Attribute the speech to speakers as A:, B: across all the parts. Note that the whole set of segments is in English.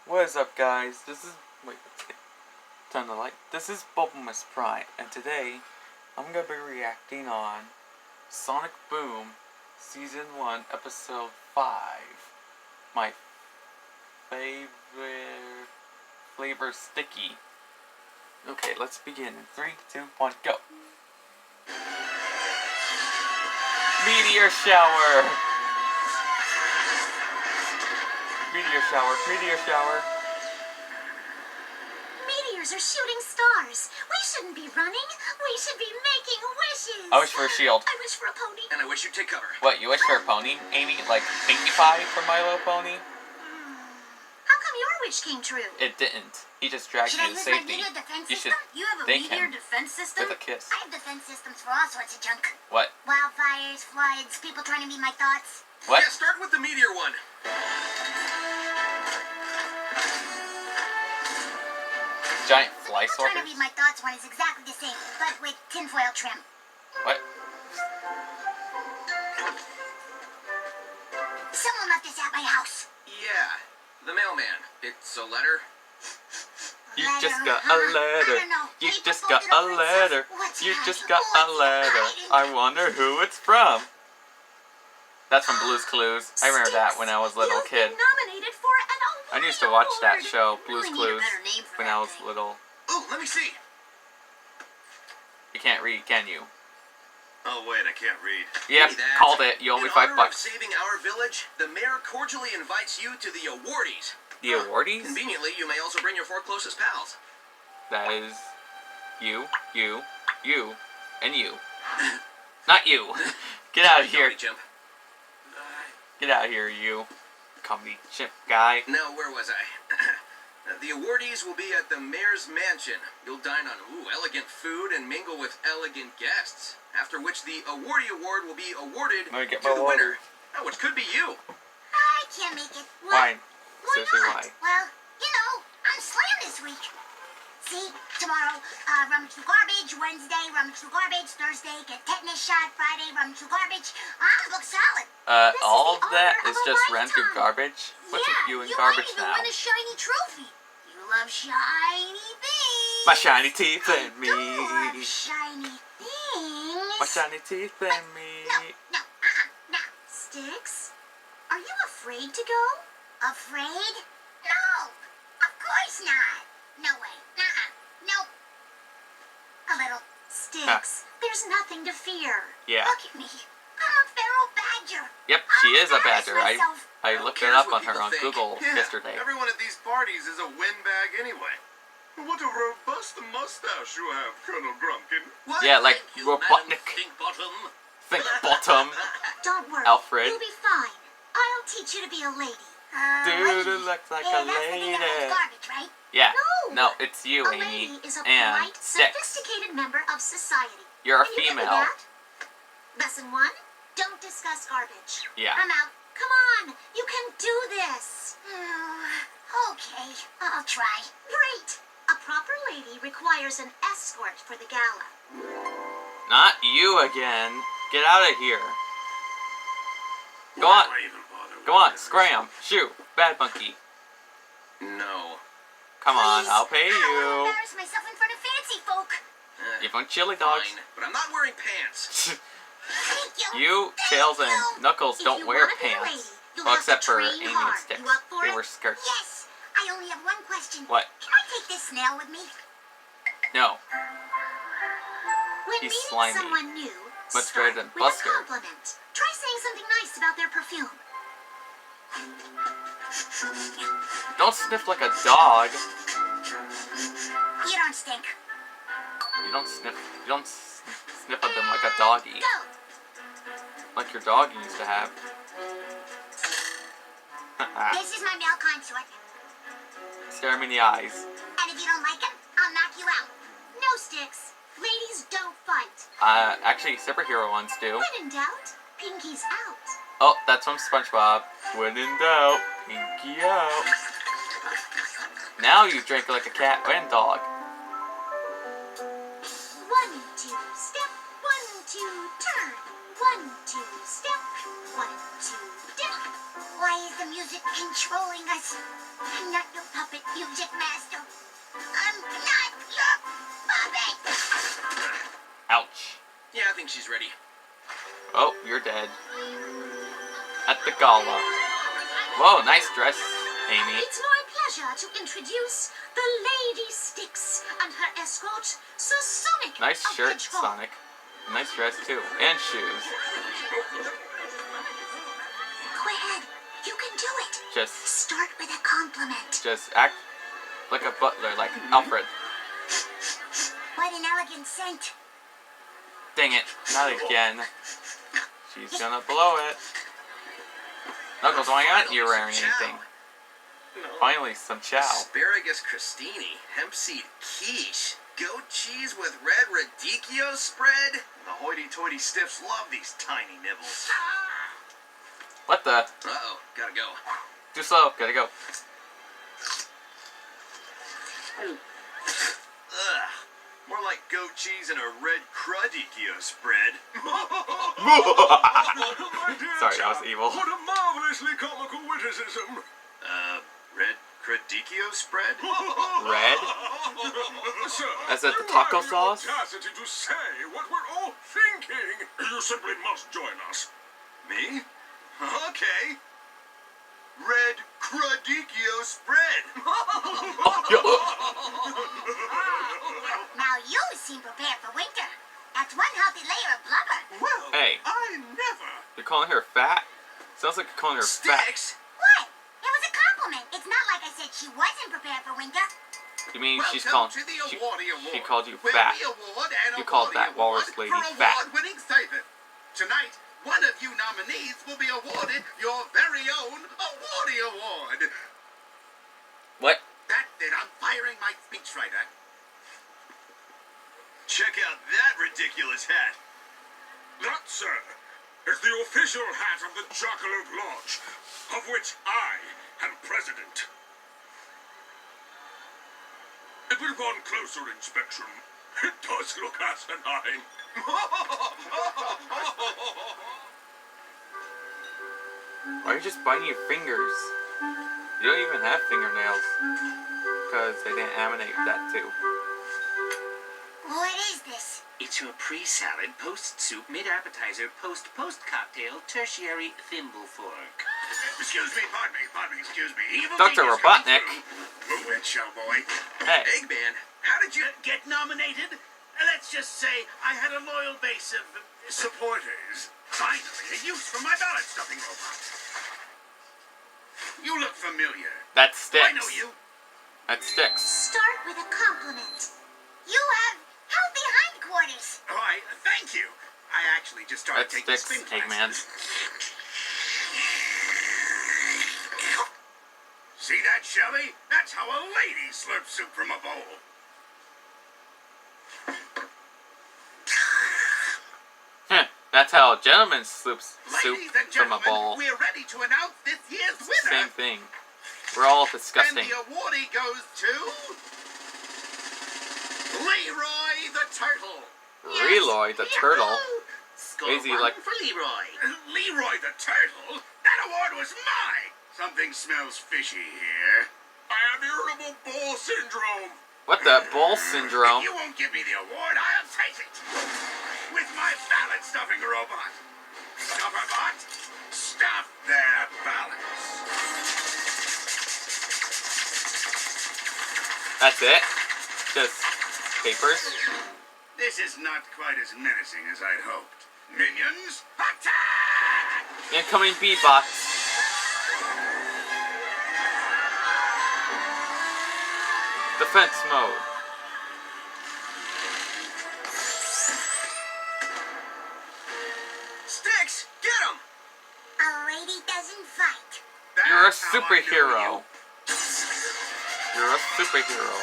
A: What is up, guys? Wait, turn the light. This is Bumblemus Prime, and today I'm gonna be reacting on Sonic Boom Season 1, Episode 5. My favorite flavor sticky. Okay, let's begin in 3, 2, 1, go! Meteor shower! Meteor shower, meteor shower.
B: Meteors are shooting stars. We shouldn't be running. We should be making wishes.
A: I wish for a shield.
B: I wish for a pony.
C: And I wish you'd take cover.
A: What, you wish for a pony, Amy? Like Pinkie Pie from My Little Pony?
B: How come your wish came true?
A: It didn't. He just dragged
B: Should I
A: you to
B: use my
A: safety.
B: meteor defense
A: You
B: system?
A: should
B: You have a
A: thank
B: meteor
A: him
B: defense system?
A: with a kiss.
B: I have defense systems for all sorts of junk.
A: What?
B: Wildfires, floods, people trying to meet my thoughts.
A: What?
C: Yeah, start with the meteor one.
A: Giant fly
B: People trying to
A: sorters?
B: read my thoughts one is exactly the same, but with tinfoil trim.
A: What?
B: Someone left this at my house.
C: Yeah, the mailman. It's a letter.
A: You just
B: Letter,
A: got
B: huh?
A: a letter.
B: I don't know.
A: You
B: Paper
A: just got
B: folded
A: a
B: over itself.
A: letter.
B: What's
A: You
B: that?
A: just got a
B: What's
A: letter.
B: that?
A: I wonder who it's from. That's from Blue's Clues. I remember that when I was a little
B: You've
A: kid.
B: been nominated for an
A: I
B: award.
A: used to watch that show, Blue's
B: Really need a
A: Clues,
B: better name for
A: when
B: that
A: I was
B: thing.
A: little.
C: Oh, let me see.
A: You can't read, can you?
C: Oh, wait, I can't read.
A: Yep,
C: Give me that.
A: called it. You owe me
C: In
A: $5.
C: honor of saving our village, the mayor cordially invites you to the awardees.
A: The awardees?
C: Conveniently, you may also bring your 4 closest pals.
A: That is you, and you. Not you. Get out of here.
C: Comedy chimp.
A: Get out of here, you. Comedy chimp guy.
C: Now, where was I? The awardees will be at the mayor's mansion. You'll dine on elegant food and mingle with elegant guests. After which the awardee award will be awarded
A: Let me get
C: to
A: my
C: the
A: water.
C: winner. Which could be you.
B: I can't make it.
A: Why?
B: Why
A: Seriously,
B: not?
A: why?
B: Well, you know, I'm slammed this week. See, tomorrow, rummage through garbage. Wednesday, rummage through garbage. Thursday, get tetanus shot. Friday, rummage through garbage. I'm booked solid. This is
A: all
B: the
A: of that
B: honor
A: is
B: of a
A: just ran through
B: lifetime.
A: garbage? What's with you and
B: you
A: garbage
B: might even
A: now?
B: win a shiny trophy. You love shiny things.
A: My shiny teeth and me.
B: I do love shiny things.
A: My shiny teeth and me.
B: No. Sticks, are you afraid to go? Afraid? No, of course not. No way. Nope. A little. Sticks, there's nothing to fear.
A: Yeah.
B: Look at me. I'm a feral badger.
A: Yep, she is a badger. I
C: Who
A: looked it
C: cares
A: up
C: what
A: on her
C: people
A: on
C: think?
A: Google
C: Yeah,
A: yesterday.
C: Everyone at these parties is a windbag anyway. What a robust mustache you have, Colonel Grumpkin. Why,
A: Yeah, like
C: thank you,
A: Robotnik.
C: Madam Thinkbottom.
A: Think bottom.
B: Don't worry.
A: Alfred.
B: You'll be fine. I'll teach you to be a lady.
A: Dude, it looks like a
B: That's the thing that
A: lady.
B: holds garbage, right?
A: Yeah.
B: No.
A: No, it's you,
B: A
A: Amy.
B: lady is a
A: And
B: polite,
A: Sticks.
B: sophisticated member of society.
A: You're a
B: Can you give me
A: female.
B: that? Lesson 1, don't discuss garbage.
A: Yeah.
B: I'm out. Come on, you can do this. Okay, I'll try. Great. A proper lady requires an escort for the gala.
A: Not you again. Get out of here. Go on.
C: Why even bother with
A: Go on,
C: this?
A: scram. Shoot. Bad monkey.
C: No.
A: Come on,
B: Please,
A: I'll pay
B: I don't want to
A: you.
B: embarrass myself in front of fancy folk.
A: You want chili dogs?
C: Fine, but I'm not wearing pants.
B: Thank you.
A: You, Tails, and
B: Thank you.
A: Knuckles
B: If
A: don't
B: you
A: wear
B: wanna be a
A: pants.
B: lady, you'll
A: Well,
B: have to
A: except for
B: train
A: Amy
B: hard.
A: and Sticks.
B: You up for
A: They
B: it?
A: wear skirts.
B: Yes. I only have one question.
A: What?
B: Can I take this snail with me?
A: No.
B: When
A: He's
B: meeting
A: slimy.
B: someone new,
A: Much
B: start
A: better than
B: with
A: Buster.
B: a compliment. Try saying something nice about their perfume.
A: Don't sniff like a dog.
B: You don't stink.
A: You don't sniff at them like a doggy.
B: Go.
A: Like your dog used to have.
B: This is my male consort.
A: Stare him in the eyes.
B: And if you don't like him, I'll knock you out. No sticks. Ladies don't fight.
A: Actually, superhero ones do.
B: When in doubt, Pinky's out.
A: Oh, that's from SpongeBob. When in doubt, pinky out. Now you drink like a cat and dog.
B: 1, 2, step. 1, 2, turn. 1, 2, step. 1, 2, dip. Why is the music controlling us? I'm not your puppet.
C: she's ready.
A: Oh, you're dead. At the gala. Whoa, nice dress, Amy.
B: It's my pleasure to introduce the Lady Styx and her escort, Sir Sonic.
A: Nice
B: of
A: shirt,
B: Hedgehog.
A: Sonic. Nice dress too, and shoes.
B: Go ahead, you can do it.
A: Just
B: Start with a compliment.
A: act like a butler, like Alfred.
B: What an elegant scent.
A: Dang it, not again. She's gonna blow it. Knuckles, why aren't you wearing anything? Finally, some chow.
C: Asparagus crostini, hemp seed quiche, goat cheese with red radicchio spread. The hoity-toity stiffs love these tiny nibbles.
A: What the?
C: Uh-oh, gotta go.
A: Too slow, gotta go.
C: Ugh, more like goat cheese and a red crudicchio spread.
A: Sorry, that was evil.
C: What a marvelously comical witticism. Red crudicchio spread?
A: Red?
D: Sir,
A: As a
D: you
A: taco
D: have the
A: sauce?
D: audacity to say what we're all thinking. You simply must join us.
C: Me? Okay. Red crudicchio spread.
B: Now you seem prepared for winter. That's one healthy layer of blubber.
C: Well,
A: Hey.
C: I never.
A: You're calling her fat? Sounds like you're calling her fat.
C: Sticks.
B: What? It was a compliment. It's not like I said she wasn't prepared for winter.
A: You mean she's
C: Welcome
A: calling?
C: to the Awardee Award,
A: She called you
C: where
A: fat.
C: we award an
A: You called
C: Awardee
A: that walrus
C: Award
A: lady
C: for
A: fat.
C: award-winning statement. Tonight, one of you nominees will be awarded your very own Awardee Award.
A: What?
C: That's it. I'm firing my speechwriter. Check out that ridiculous hat.
D: That, sir, is the official hat of the Jackalope Lodge, of which I am president. But upon closer inspection, it does look asinine.
A: Why are you just biting your fingers? You don't even have fingernails. Because they didn't animate that too.
B: What is this?
E: It's your pre-salad, post-soup, mid-appetizer, post-cocktail, tertiary thimble fork.
C: Excuse me, pardon me, excuse me. Evil
A: Dr.
C: Genius coming
A: Robotnik.
C: through. Move it, showboy.
A: Hey.
C: Eggman, how did you...
E: Get nominated? Let's just say I had a loyal base of supporters.
C: Finally, a use for my ballot stuffing robot. You look familiar.
A: That sticks.
C: I know you.
A: That sticks.
B: Start with a compliment. You have healthy hindquarters.
C: Oh, thank you. I actually just started
A: That
C: taking
A: sticks,
C: spin
A: Eggman.
C: classes. See that, Shelly? That's how a lady slurps soup from a bowl.
A: That's how a gentleman sloops soup
C: Ladies and
A: from a
C: gentlemen,
A: bowl.
C: we're ready to announce this year's winner.
A: Same thing. We're all
C: And
A: disgusting.
C: the awardee goes to... Leroy the Turtle.
A: Reloy the turtle.
E: Score
A: Is he
E: one
A: like-
E: for Leroy.
C: Leroy the Turtle? That award was mine. Something smells fishy here.
D: I have irritable bowel syndrome.
A: What the? Bowl syndrome?
C: If you won't give me the award, I'll take it. With my ballot stuffing robot. Stufferbot, stuff their ballots.
A: That's it? Just papers?
C: This is not quite as menacing as I'd hoped. Minions, attack!
A: Incoming B-bots. Defense mode.
C: Sticks, get him!
B: A lady doesn't fight.
A: You're a
C: That's how I know
A: superhero.
C: you.
A: You're a superhero.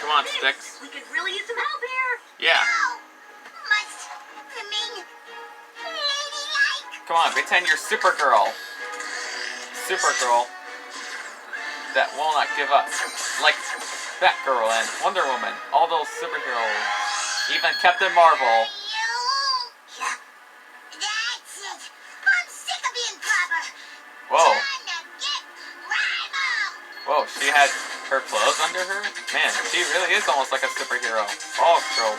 A: Come on, Sticks.
B: We could really use some help here.
A: Yeah.
B: No! Must remain ladylike.
A: Come on, pretend you're Supergirl. Supergirl. That will not give up. Like Batgirl and Wonder Woman. All those superheroes. Even Captain Marvel.
B: You. That's it. I'm sick of being proper.
A: Whoa.
B: Time to get primal.
A: Whoa, she had her clothes under her? Man, she really is almost like a superhero. All girl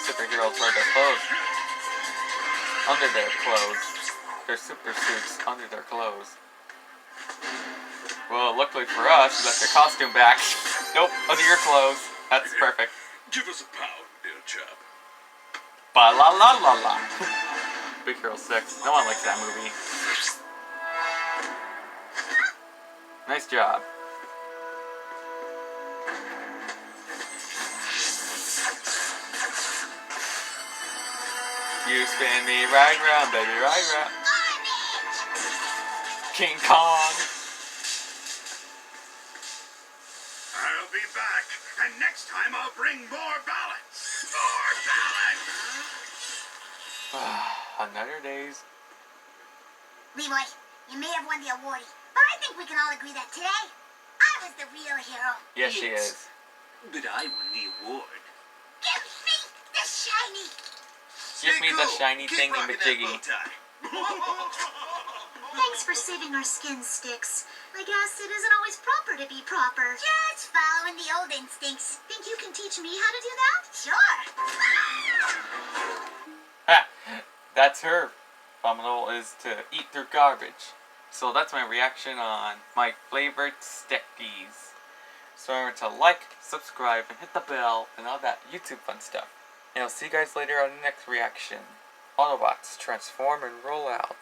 A: superheroes wear their clothes under their clothes. Their super suits under their clothes. Well, luckily for us, you left your costume back. Nope, under your clothes. That's perfect.
D: Give us a pound, dear chap.
A: Ba la la la la. Big Hero 6. No one likes that movie. Nice job. You spin me right round, baby, right round. King Kong.
D: I'll be back, and next time I'll bring more balance. More balance!
A: Another days.
B: Leroy, you may have won the award, but I think we can all agree that today, I was the real hero.
A: Yes, she is.
E: But I won the award.
B: Give me the shiny.
A: Give me the
C: cool.
A: shiny
C: Keep
A: thingy
C: rocking that
A: majiggy.
C: bow tie.
B: Thanks for saving our skin, Sticks. I guess it isn't always proper to be proper. Just following the old instincts. Think you can teach me how to do that? Sure.
A: Ha! That's her. Abominable is to eat through garbage. So that's my reaction on my flavored stickies. So remember to like, subscribe, and hit the bell, and all that YouTube fun stuff. And I'll see you guys later on the next reaction. Autobots transform and roll out.